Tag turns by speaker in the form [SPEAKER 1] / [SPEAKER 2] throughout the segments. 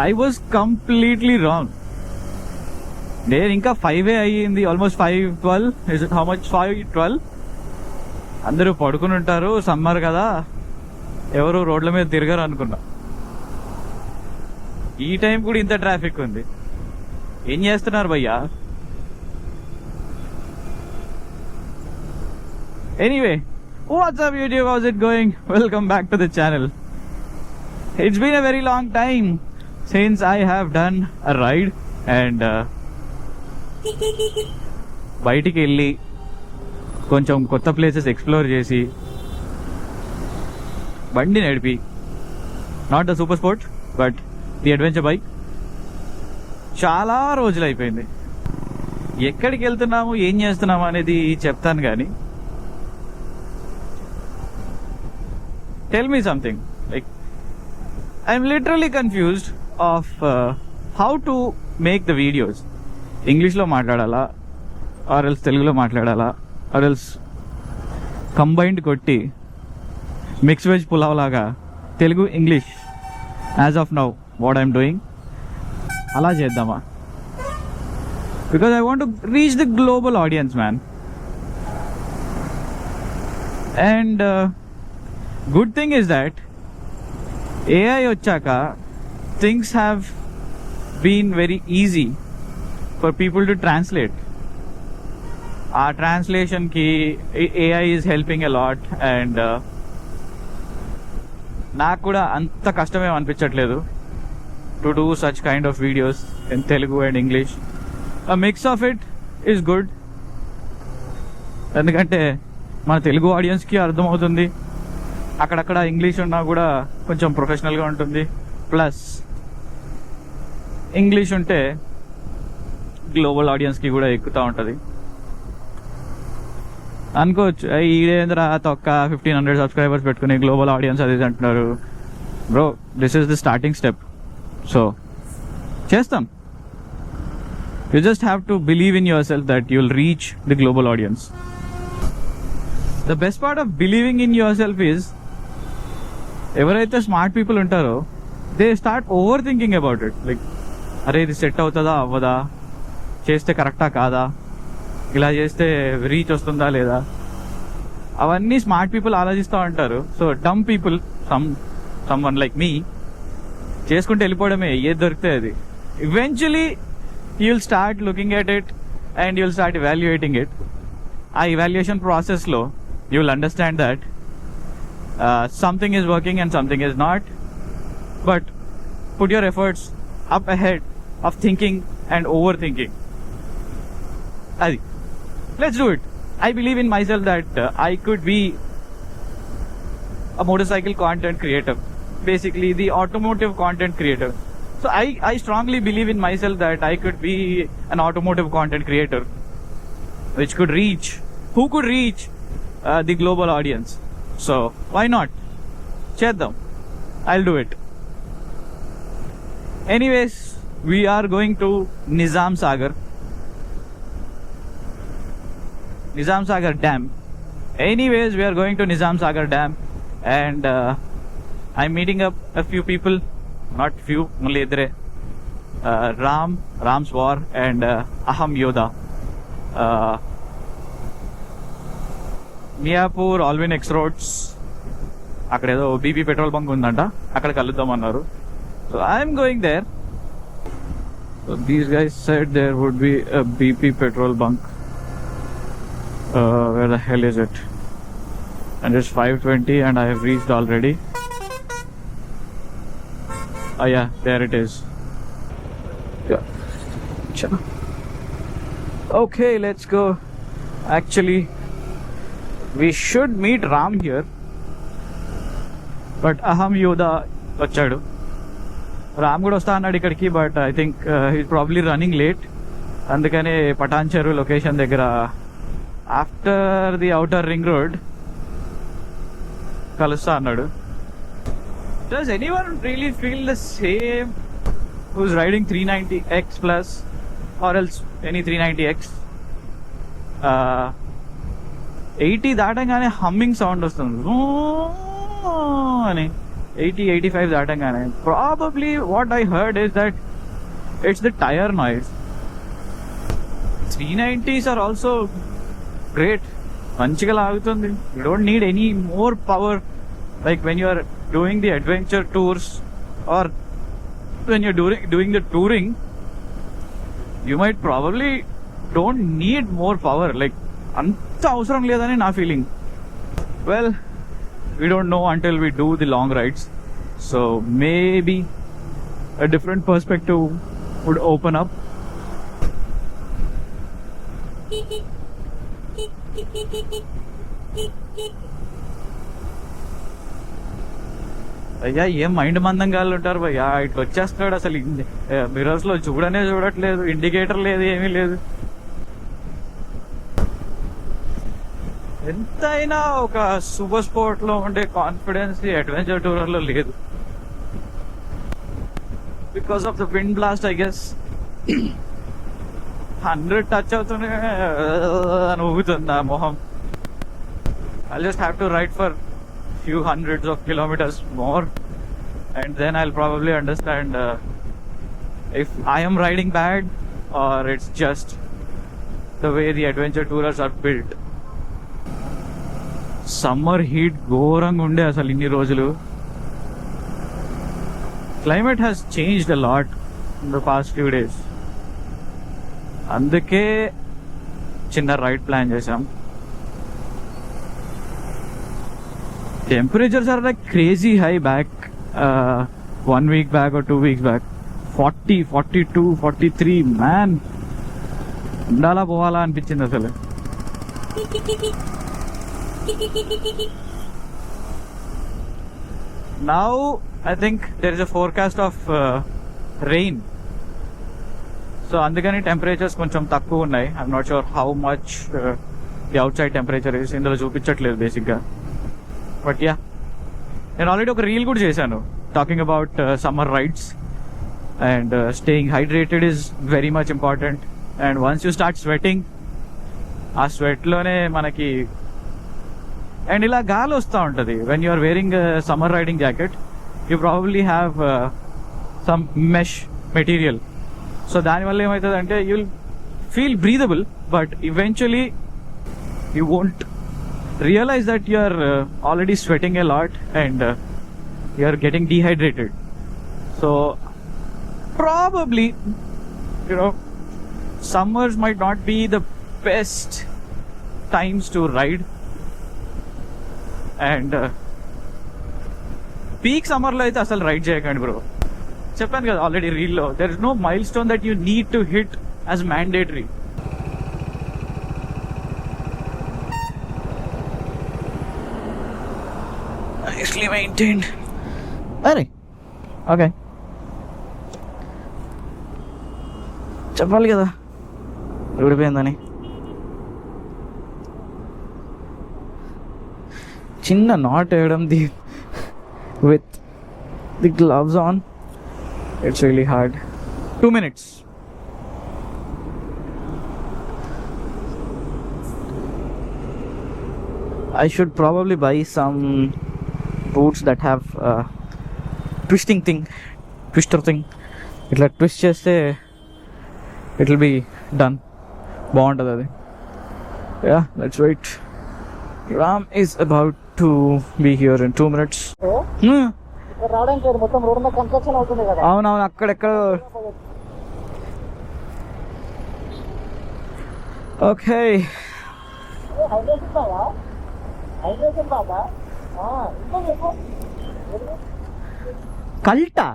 [SPEAKER 1] I was completely wrong. నేను ఇంకా 5 అయ్యింది, almost 5:12. Is it how much? 5:12. అందరూ పడుకుని ఉంటారు, సమ్మర్ కదా, ఎవరు రోడ్ల మీద తిరగరు అనుకున్నా. ఈ టైం కూడా ఇంత ట్రాఫిక్ ఉంది. ఏం చేస్తున్నారు భయ్యా? Anyway, WhatsApp YouTube, house it going? Welcome back to the channel. It's been a very long time since I have done a ride and బయటికి వెళ్ళి కొంచెం కొత్త ప్లేసెస్ ఎక్స్ప్లోర్ చేసి బండి నడిపి, not the super sport but the adventure bike, చాలా రోజులు అయిపోయింది. ఎక్కడికి వెళ్తున్నాము, ఏం చేస్తున్నాము అనేది చెప్తాను, కానీ tell me something. Like I'm literally confused of how to make the videos. English లో మాట్లాడాలా, or else తెలుగులో మాట్లాడాలా, or else combined కొట్టి మిక్స్ వెజ్ పులావ్ లాగా Telugu English as of now what I'm doing అలా చేద్దామా? Because I want to reach the global audience, man. And good thing is that AI వచ్చాక things have been very easy for people to translate. ఆ ట్రాన్స్లేషన్కి AI is helping a lot, and నాకు కూడా అంత కష్టమేం అనిపించట్లేదు to do such kind of videos in Telugu and English. A mix of it is good, ఎందుకంటే మన తెలుగు ఆడియన్స్కి అర్థమవుతుంది, అక్కడక్కడ ఇంగ్లీష్ ఉన్నా కూడా కొంచెం ప్రొఫెషనల్గా ఉంటుంది. ప్లస్ ఇంగ్లీష్ ఉంటే గ్లోబల్ ఆడియన్స్కి కూడా ఎక్కుతూ ఉంటుంది అనుకోవచ్చు. ఈడేంద్ర తొక్క 1500 సబ్స్క్రైబర్స్ పెట్టుకుని గ్లోబల్ ఆడియన్స్ అది అంటున్నారు. Bro, this is the starting step. So చేస్తాం. You just have to believe in yourself that you will reach the global audience. The best part of believing in yourself is, ఎవరైతే smart people ఉంటారో they start overthinking about it. Like, అరే ఇది set అవుతుందా అవ్వదా, చేస్తే కరెక్టా కాదా, ఇలా చేస్తే రీచ్ వస్తుందా లేదా, అవన్నీ స్మార్ట్ పీపుల్ ఆలోచిస్తూ ఉంటారు. సో డమ్ పీపుల్, సమ్వన్ లైక్ మీ, చేసుకుంటే వెళ్ళిపోవడమే, ఏది దొరికితే అది. Eventually you will start looking at it and you will start evaluating it. ఆ ఇవాల్యుయేషన్ ప్రాసెస్లో you will understand that something is working and something is not, but put your efforts up ahead of thinking and overthinking. Adi, let's do it. I believe in myself that I could be a motorcycle content creator, basically the automotive content creator. So I strongly believe in myself that I could be an automotive content creator which could reach, who could reach the global audience. So why not? Cheddam, I'll do it. Anyways, we are going to Nizam Sagar Dam. Anyways, we are going to Nizam Sagar Dam, and I'm meeting up a few people, not few, only idre. Ram's War and Aham Yoda. Miyapur Alwyn X roads, అక్కడ ఏదో BP petrol bunk ఉందంట, అక్కడ కలుద్దామన్నారు. So I'm going there. So these guys said there would be a BP petrol bunk. Where the hell is it? And it's 5:20 and I have reached already. Oh yeah, there it is. Yeah. Okay, let's go. Actually, we should meet Ram here, but Aham Yoda వచ్చాడు. రామ్ కూడా వస్తా అన్నాడు ఇక్కడికి, but I think he's probably running late. అందుకనే పటాన్ చెరువు location దగ్గర after the outer ring road కలుస్తా అన్నాడు. Does anyone really feel the same who's riding 390X plus or else any 390X? 80 దాటంగానే హమ్మింగ్ సౌండ్ వస్తుంది అని. 80-85 దాటంగానే probably what I heard is that it's the tyre noise. 390s are also great, మంచిగా లాగుతుంది. You don't need any more power like when you are doing the adventure tours or when you're doing the touring. You might probably don't need more power, like అంత అవసరం లేదని నా feeling. Well, we don't know until we do the long rides, so maybe a different perspective would open up. అయ్యా ఏం mind మందంగా ఉంటారు భయ్యా, ఇటు వచ్చేస్తున్నాడు. అసలు మిర్రర్స్ లో చూడట్లేదు, ఇండికేటర్ లేదు, ఏమీ లేదు. ఎంతైనా ఒక సూపర్ స్పోర్ట్ లో ఉండే కాన్ఫిడెన్స్ అడ్వెంచర్ టూరర్ లో లేదు. Because of the wind blast I guess. 100 touch అవుతూనే అని ఊగుతుంది నా మొహం. I just have to ride for few hundreds of kilometers more and then I'll probably understand if I am riding bad or it's just the way the adventure tourers are built. Summer heat ఘోరంగా ఉండే అసలు ఇన్ని రోజులు. Climate has changed a lot in the past few days. అందుకే చిన్న ride plan చేసాం. Temperatures are like crazy high back 1 week back or 2 weeks back. 40, 42, 43, man. ఉండాలా పోవాలా అనిపించింది అసలు. Now I think there is a forecast of rain. So అందుకని temperatures కొంచెం తక్కువ ఉన్నాయి. I'm not sure how much the outside temperature is. ఇందులో చూపించట్లేదు బేసిక్గా. బట్ యా, నేను ఆల్రెడీ ఒక రీల్ కూడా చేశాను talking about summer rides and staying hydrated is very much important. And once you start sweating, ఆ స్వెట్లోనే మనకి అండ్ ఇలా గాలి వస్తూ ఉంటుంది. When you are wearing summer riding jacket you probably have some mesh material. So దానివల్ల ఏమవుతుంది అంటే you will feel breathable, but eventually you won't realize that you are already sweating a lot and you are getting dehydrated. So probably, you know, summers might not be the best times to ride. And peak summer lo aithe asal ride cheyakandi bro. Cheppanu kada already reel lo, there is no milestone that you need to hit as mandatory. Nicely maintained. Very okay. చెప్పాలి కదా ఊడిపోయిందని. చిన్న not వేయడం with the gloves on, it's really hard. 2 minutes. I should probably buy some boots that have twister thing. ఇట్లా twist చేస్తే it will be done. బాగుంటుంది అది. Yeah, let's wait. Ram is about to be here in 2 minutes. అవునవును, అక్కడెక్కడ. Okay, కల్టా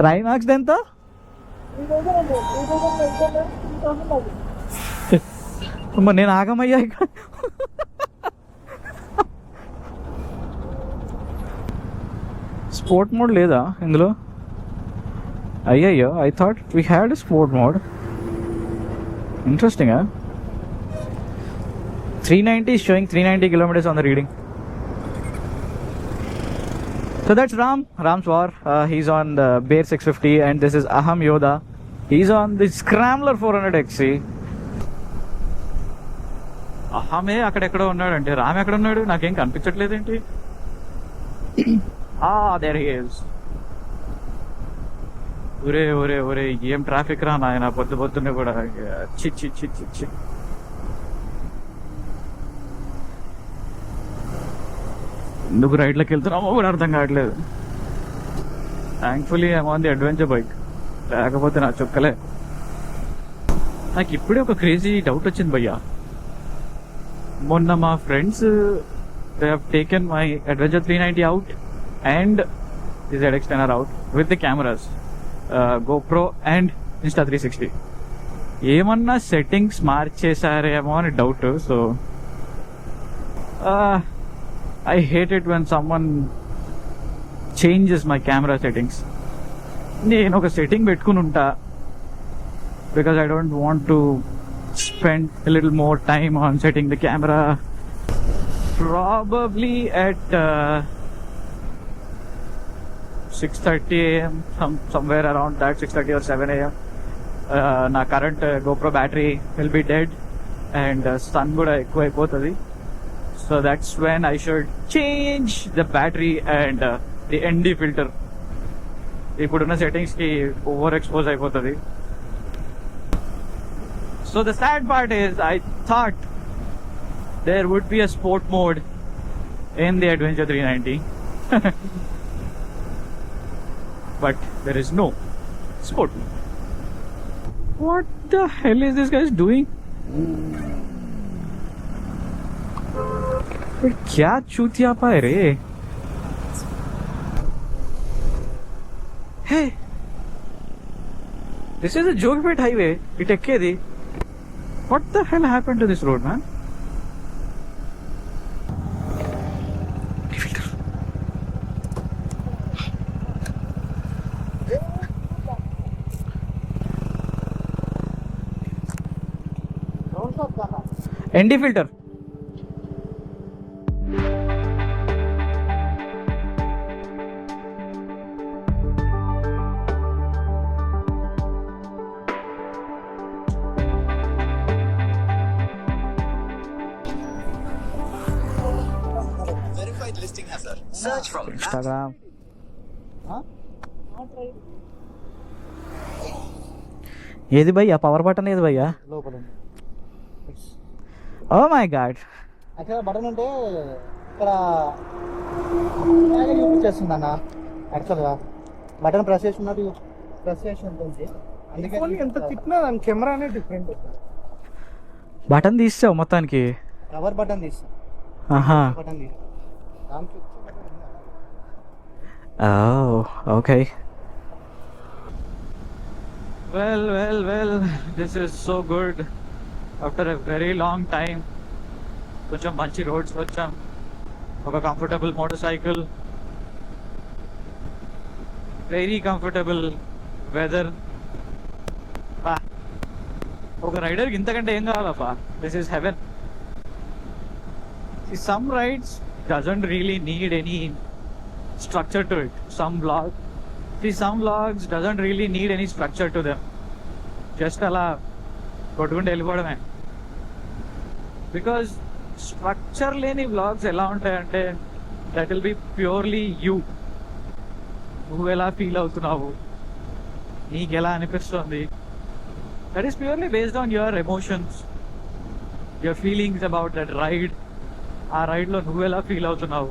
[SPEAKER 1] రైమాక్స్ ఎంత? నేను ఆగమయ్యా ఇక్కడ. Sport mode లేదా ఇందులో? అయ్యయ్యో, I thought we had a sport mode. Interesting, huh? 390 is showing 390 kilometers on the reading. So that's Ram's War. He's on the Bear 650 and this is Aham Yoda. Is on the scrambler 400XC. ఆమె అక్కడెక్కడో ఉన్నాడంటే రామ్ ఎక్కడ ఉన్నాడు? నాకేం కనిపించట్లేదేంటి? There he is. ఒరే ఒరే ఒరే, ఏం ట్రాఫిక్ రా నాయన, పొద్దున్నే కూడా. చి. ఎందుకు రైడ్లోకి వెళ్తున్నామో కూడా అర్థం కావట్లేదు. Thankfully I'm on the adventure bike, లేకపోతే నా చుక్కలే. నాకు ఇప్పుడే ఒక క్రేజీ డౌట్ వచ్చింది భయ్యా. మొన్న మా friends they have taken my adventure 390 out and the ZX10R out with the cameras, GoPro and Insta360. ఏమన్నా సెట్టింగ్స్ మార్చేసారేమో అని doubt. So I hate it when someone changes my camera settings. నేను ఒక setting పెట్టుకుని ఉంటా because I don't want to spend a little more time on setting the camera. Probably at 6:30 a.m. somewhere around that, 6:30 or 7 a.m. నా current GoPro battery will be dead and sun కూడా ఎక్కువ అయిపోతుంది. So that's when I should change the battery and the ND filter. ఇప్పుడున్న settings కి over expose అయిపోతుంది. So the sad part is I thought there would be a sport mode in the Adventure 390 but there is no sport mode. What the hell is this guy doing? क्या चूतिया पाए रे. Hey, this is a Jogipet highway. It ekkedi. What the hell happened to this road, man? ND filter.
[SPEAKER 2] Search from
[SPEAKER 1] Instagram. ఏది భయ్యా power button? ఏది భయ్యా
[SPEAKER 3] లోపల?
[SPEAKER 1] Oh my God.
[SPEAKER 3] యాక్చువల్గా బటన్ అంటే ఇక్కడ చూపించేస్తుంది అన్న. యాక్చువల్గా బటన్ ప్రెస్ చేసి ఉన్నట్టు ప్రెస్ చేసి ఉంటుంది. అందుకే ఎంత తిప్పినా దాని కెమెరా అనేది డిఫరెంట్ వస్తుంది.
[SPEAKER 1] బటన్ తీసావు మొత్తానికి?
[SPEAKER 3] కవర్ బటన్ తీస్తాం. బటన్ తీస్తాం.
[SPEAKER 1] Oh, okay. Well, this is so good. After a very long time, కొంచెం మంచి రోడ్స్ వచ్చాం, ఒక comfortable motorcycle, very comfortable weather. ఒక రైడర్కి ఇంతకంటే ఏం కావాలప్పా? This is heaven. Some rides doesn't really need any structure to it. Some vlogs doesn't really need any structure to them. Just అలా కొట్టుకుంటూ వెళ్ళిపోవడమే. బికాజ్ స్ట్రక్చర్ లేని వ్లాగ్స్ ఎలా ఉంటాయంటే that will be purely you. నువ్వు ఎలా ఫీల్ అవుతున్నావు, నీకు ఎలా అనిపిస్తుంది, that is purely based on your emotions, your feelings about that ride. ఆ రైడ్లో నువ్వు ఎలా ఫీల్ అవుతున్నావు,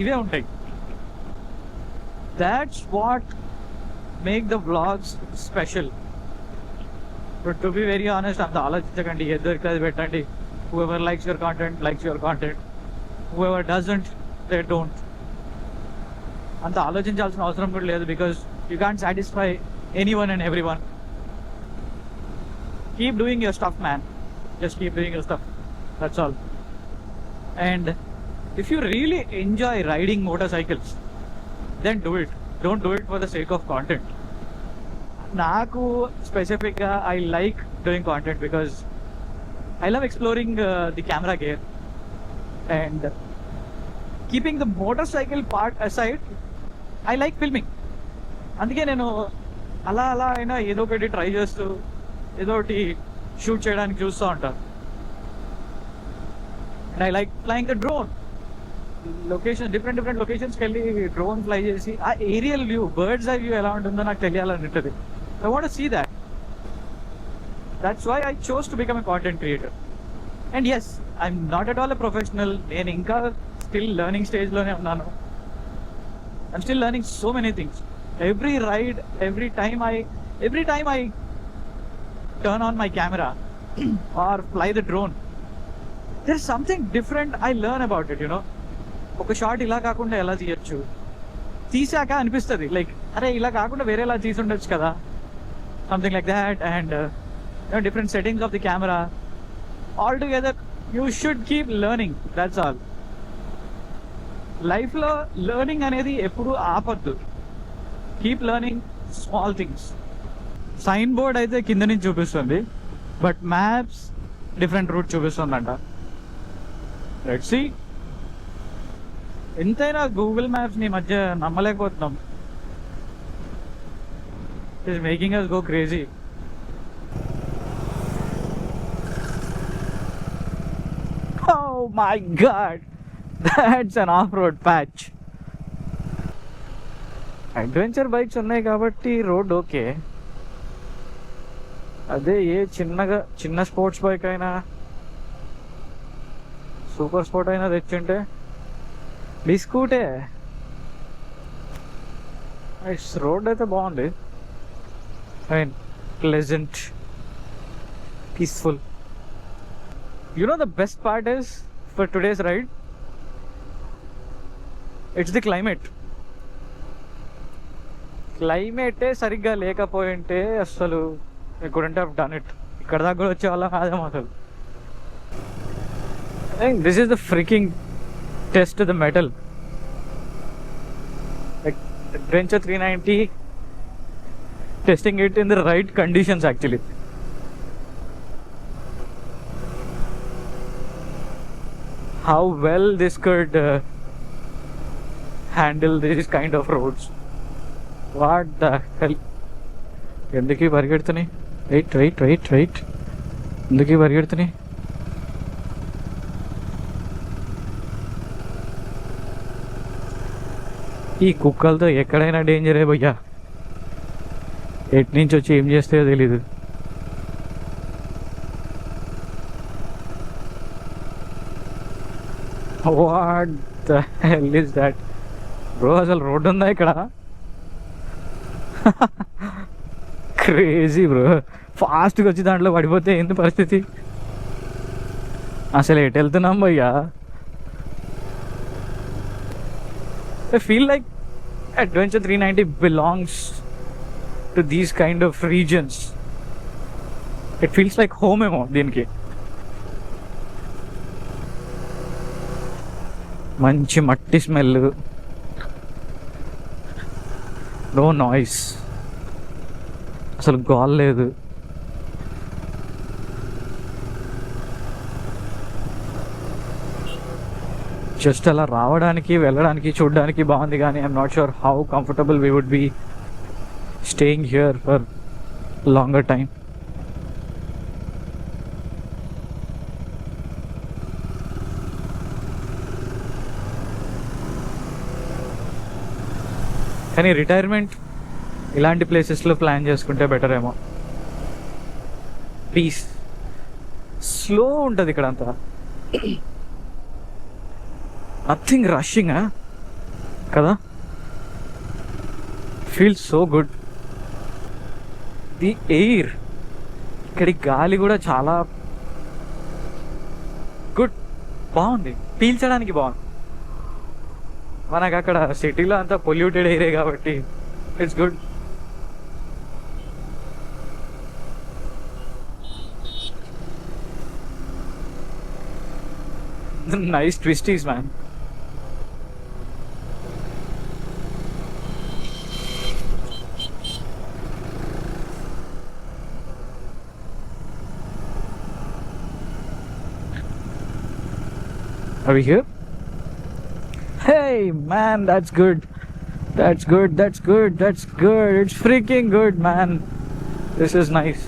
[SPEAKER 1] ఇవే ఉంటాయి. That's what make the vlogs special. But to be very honest, అంత ఆలోచించకండి, ఎద్దరికి అది పెట్టండి. whoever likes your content, whoever doesn't, they don't. అంత ఆలోచించాల్సిన అవసరం కూడా లేదు, because you can't satisfy anyone and everyone. Keep doing your stuff man, just keep doing your stuff, that's all. And if you really enjoy riding motorcycles, then do it. Don't do it for the sake of content. Naku specifically, I like doing content because I love exploring the camera gear and keeping the motorcycle part aside. I like filming. అందుకే నేను అలా అలా అయినా ఏదో ఒకటి try చేస్తూ ఏదో ఒకటి షూట్ చేయడానికి చూస్తూ ఉంటాను. And I like flying the drone. Location different లొకేషన్స్కి వెళ్ళి డ్రోన్ ఫ్లై చేసి ఆ aerial view, bird's eye view ఎలా ఉంటుందో నాకు తెలియాలని ఉంటుంది. I want see that. That's why I chose to become a content creator. And yes, I'm not at all a professional. నేను ఇంకా స్టిల్ లెర్నింగ్ స్టేజ్లోనే ఉన్నాను. I'm still learning so many things. Every ride, every time I turn on my camera or fly the drone, there's something different I learn about it, you know. ఒక shot ఇలా కాకుండా ఎలా తీయచ్చు, తీసాక అనిపిస్తుంది like అరే ఇలా కాకుండా వేరేలా తీసి ఉండొచ్చు కదా, something like that. And different settings of the camera, all together you should keep learning. That's all. లైఫ్లో లెర్నింగ్ అనేది ఎప్పుడూ ఆపద్దు. Keep learning small things. Sign board అయితే కింద నుంచి చూపిస్తుంది, బట్ మ్యాప్స్ డిఫరెంట్ రూట్ చూపిస్తుందంట. Let's see. ఎంతైనా గూగుల్ మ్యాప్స్ ని మధ్య నమ్మలేకపోతున్నాం. It is making us go crazy. Oh my god, that's an off-road patch. Adventure bikes ఉన్నాయి కాబట్టి రోడ్ ఓకే. అదే ఏ చిన్న స్పోర్ట్స్ బైక్ అయినా, సూపర్ స్పోర్ట్ అయినా తెచ్చింటే బిస్కూటే. రోడ్ అయితే బాగుంది. I mean pleasant, peaceful. You know the best part is for today's ride, it's the climate. క్లైమేటే సరిగ్గా లేకపోయింటే అసలు I couldn't have done it. ఇక్కడ దాకా కూడా వచ్చే వాళ్ళం కాదేమో అసలు. This is the freaking test the metal. Adventure 390 testing it in the right conditions actually. How well this could handle these kind of roads. What the hell? ఎందుకు పరిగెడుతున్నాయి? Wait ఎందుకు పరిగెడుతున్నాయి? ఈ కుక్కలతో ఎక్కడైనా డేంజరే భయ్యా. ఎటు నుంచి వచ్చి ఏం చేస్తాయో తెలీదు. What the hell is that bro? అసలు రోడ్డు ఉందా ఇక్కడ? Crazy bro. ఫాస్ట్గా వచ్చి దాంట్లో పడిపోతే ఏంది పరిస్థితి? అసలు ఎటు వెళ్తున్నాం భయ్యా? I feel like Adventure 390 belongs to these kind of regions. It feels like home emo దీనికి. మంచి మట్టి స్మెల్, నో నాయిస్, అసలు గాల్ లేదు. జస్ట్ అలా రావడానికి వెళ్ళడానికి చూడడానికి బాగుంది, కానీ I'm not sure how comfortable we would be staying here for longer time. కానీ రిటైర్మెంట్ ఇలాంటి ప్లేసెస్లో ప్లాన్ చేసుకుంటే బెటర్ ఏమో. పీస్, స్లో ఉంటుంది ఇక్కడ అంతా, నథింగ్ రషింగ్ కదా. Feel so good. The air, ఇక్కడి గాలి కూడా చాలా గుడ్, బాగుంది, పీల్చడానికి బాగుంది. మనకు అక్కడ సిటీలో అంతా పొల్యూటెడ్ ఎయిరే కాబట్టి it's good. Nice twisties, man. Are we here? Hey man, that's good. That's good, that's good, that's good. It's freaking good, man. This is nice.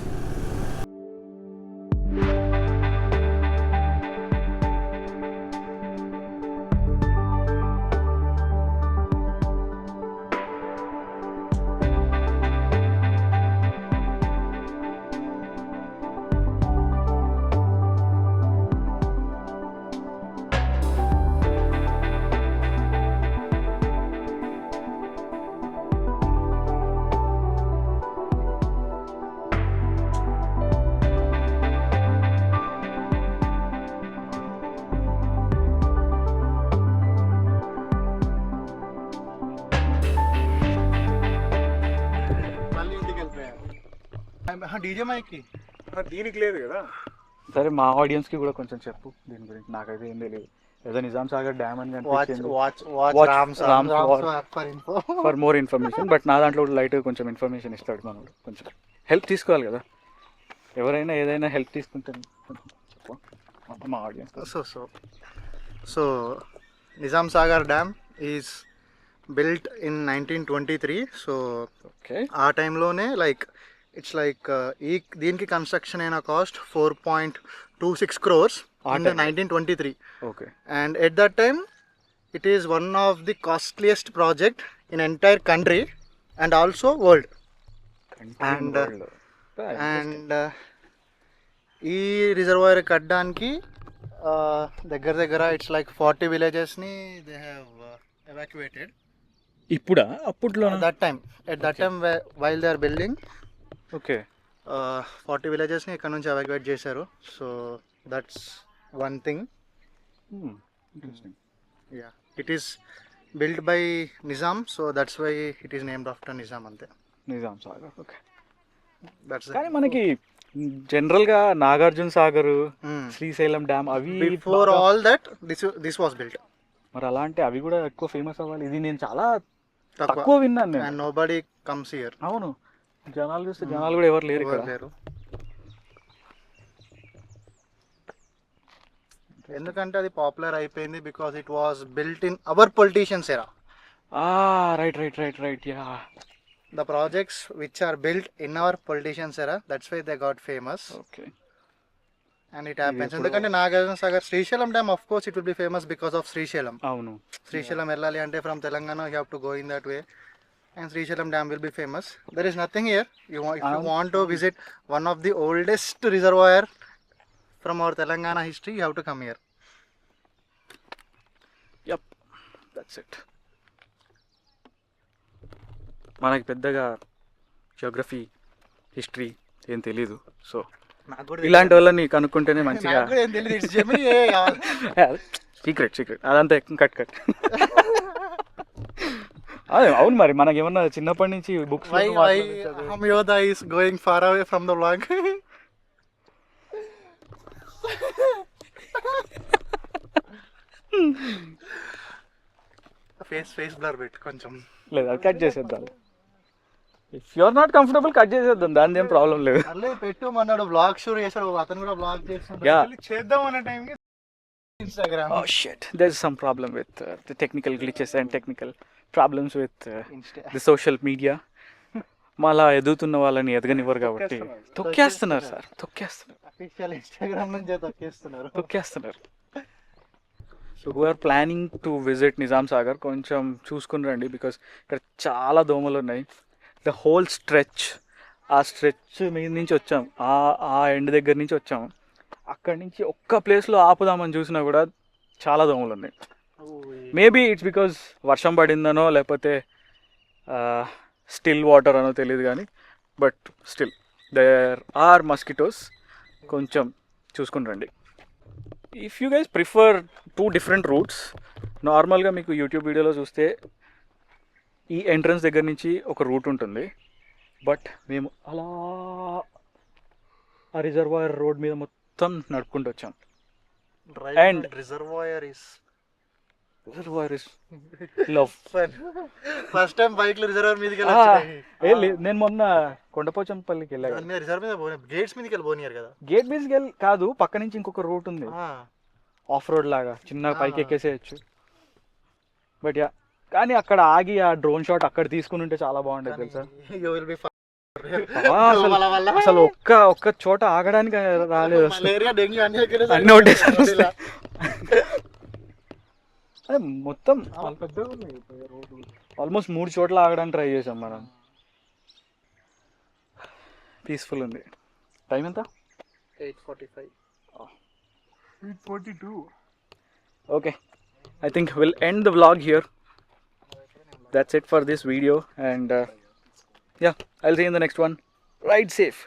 [SPEAKER 3] మళ్ళీ ఇంటికి వెళ్ళిపోయాను డీజే మైక్కి
[SPEAKER 4] దీనికి లేదు కదా.
[SPEAKER 1] సరే మా ఆడియన్స్ కి కూడా కొంచెం చెప్పు దీని గురించి. నాకైతే ఏం తెలియదు. ఏదో నిజాం సాగర్ డ్యామ్ అని కనిపించింది. For more information. బట్ నా దాంట్లో కూడా లైట్ కొంచెం ఇన్ఫర్మేషన్ ఇస్తాడు మనోడు. కొంచెం హెల్ప్ తీసుకోవాలి కదా, ఎవరైనా ఏదైనా హెల్ప్ తీసుకుంటే చెప్పు మా audience.
[SPEAKER 3] So Nizam Sagar dam is built in 1923. So
[SPEAKER 1] okay,
[SPEAKER 3] ఆ టైంలోనే లైక్ ఇట్స్ లైక్ దీనికి కన్స్ట్రక్షన్ అయిన cost 4.26 crores in 1923.
[SPEAKER 1] Okay.
[SPEAKER 3] And at that time it is one of the costliest project in entire country and also world. And ఈ reservoir కట్టడానికి దగ్గర it's like 40 విలేజెస్ని they have evacuated.
[SPEAKER 1] ఇప్పుడా అప్పట్లో?
[SPEAKER 3] That time while they are building.
[SPEAKER 1] Okay.
[SPEAKER 3] 40 విలేజెస్ని ఇక్కడ నుంచి evacuate చేశారు. So that's one thing. Yeah, it is build by Nizam, so that's why it is named after Nizam అంతే.
[SPEAKER 1] నిజాం సాగర్. ఓకే.
[SPEAKER 3] దట్స్
[SPEAKER 1] కానీ మనకి జనరల్ గా నాగార్జున సాగర్, శ్రీశైలం డ్యామ్ అవి
[SPEAKER 3] before all that this was built.
[SPEAKER 1] మరి అలాంటి అవి కూడా ఎక్కువ ఫేమస్ అవ్వాలి. ఇది నేను చాలా తక్కువ విన్నాను నేను.
[SPEAKER 3] And nobody comes here.
[SPEAKER 1] అవును, జనాలు చూస్తే జనాలు కూడా ఎవరు లేరు ఇక్కడ.
[SPEAKER 3] ఎందుకంటే అది పాపులర్ అయిపోయింది because it was built in our politicians era.
[SPEAKER 1] Right. Yeah,
[SPEAKER 3] the projects which are built in our politicians era, that's why they got famous.
[SPEAKER 1] Okay.
[SPEAKER 3] And it happens ఎందుకంటే Nagarjuna Sagar, Srisailam dam of course it will be famous because of Srisailam.
[SPEAKER 1] అవును.
[SPEAKER 3] శ్రీశైలం వెళ్ళాలి అంటే from Telangana you have to go in that way, and Srisailam dam will be famous. There is nothing here. If you want to visit one of the oldest reservoir from our Telangana history, you have to come here.
[SPEAKER 1] Yep, that's it. మనకి పెద్దగా Geography, history ఏం తెలీదు. So ఇలాంటి వాళ్ళని కనుక్కుంటేనే మంచిగా. Secret అదంతా cut. అదే అవును. మరి మనకి ఏమన్నా చిన్నప్పటి నుంచి books
[SPEAKER 3] Hamyoda is going far away from the vlog. Face blur పెట్టి కొంచెం
[SPEAKER 1] లేదు, అది కట్ చేసేద్దాం. If you are not comfortable cut చేసేద్దాం, దాని ఏం ప్రాబ్లం లేదు.
[SPEAKER 3] అల్లే పెట్టు అన్నాడు, బ్లాగ్ షూట్ చేశాడు, అతను కూడా బ్లాగ్ చేస్తున్నాడు.
[SPEAKER 1] యా,
[SPEAKER 3] చేద్దాం అనే టైంకి Instagram.
[SPEAKER 1] Oh shit, there is some problem with the technical glitches and technical problems with the social media. మళ్ళా ఎదుగుతున్న వాళ్ళని ఎదగనివ్వరు కాబట్టి తొక్కేస్తున్నారు సార్,
[SPEAKER 3] అఫీషియల్ ఇన్స్టాగ్రామ్ నుంచి
[SPEAKER 1] తొక్కేస్తున్నారు. So who are planning to visit Nizam Sagar కొంచెం చూసుకుని రండి, బికాస్ ఇక్కడ చాలా దోమలు ఉన్నాయి. ద హోల్ స్ట్రెచ్, ఆ స్ట్రెచ్ మీద నుంచి వచ్చాం, ఆ ఎండ్ దగ్గర నుంచి వచ్చాము. అక్కడి నుంచి ఒక్క ప్లేస్లో ఆపుదామని చూసినా కూడా చాలా దోమలు ఉన్నాయి. మేబీ ఇట్స్ బికాజ్ వర్షం పడిందనో లేకపోతే స్టిల్ వాటర్ అనో తెలియదు కానీ, but still there are mosquitoes. కొంచెం చూసుకుని రండి. If you guys prefer 2 different routes, నార్మల్గా మీకు యూట్యూబ్ వీడియోలో చూస్తే ఈ ఎంట్రన్స్ దగ్గర నుంచి ఒక రూట్ ఉంటుంది. బట్ మేము అలా ఆ రిజర్వాయర్ రోడ్ మీద మొత్తం నడుపుకుంటూ వచ్చాం. And
[SPEAKER 3] reservoir is
[SPEAKER 1] love.
[SPEAKER 3] First time bike లో రిజర్వాయర్ మీదకి
[SPEAKER 1] నేను మొన్న కొండపోచంపల్లికి వెళ్ళాను.
[SPEAKER 3] రిజర్వ్ మీద గేట్స్ మీదకి వెళ్ళి పోనీయారు కదా.
[SPEAKER 1] గేట్ మీదకి వెళ్ళి కాదు, పక్క నుంచి ఇంకొక రూట్ ఉంది, ఆఫ్ రోడ్ లాగా చిన్న పైకి ఎక్కేసేయచ్చు. బట్ యా, కానీ అక్కడ ఆగి ఆ డ్రోన్ షాట్ అక్కడ తీసుకుని ఉంటే చాలా బాగుండేది తెలుసా.
[SPEAKER 3] యూ విల్ బి
[SPEAKER 1] అసలు ఒక్క చోట ఆగడానికి రాలేదు అసలు.
[SPEAKER 3] మలేరియా డెంగ్యూ
[SPEAKER 1] అన్నీ ఒకటేసారి వస్తాయి. అదే మొత్తం ఆల్మోస్ట్ 3 చోట్ల ఆగడానికి ట్రై చేసాం మనం. పీస్ఫుల్ ఉంది. టైం ఎంత?
[SPEAKER 3] 8:45.
[SPEAKER 1] 8:42. Okay, I think we'll end the vlog here. That's it for this video, and yeah, I'll see you in the next one. Ride safe.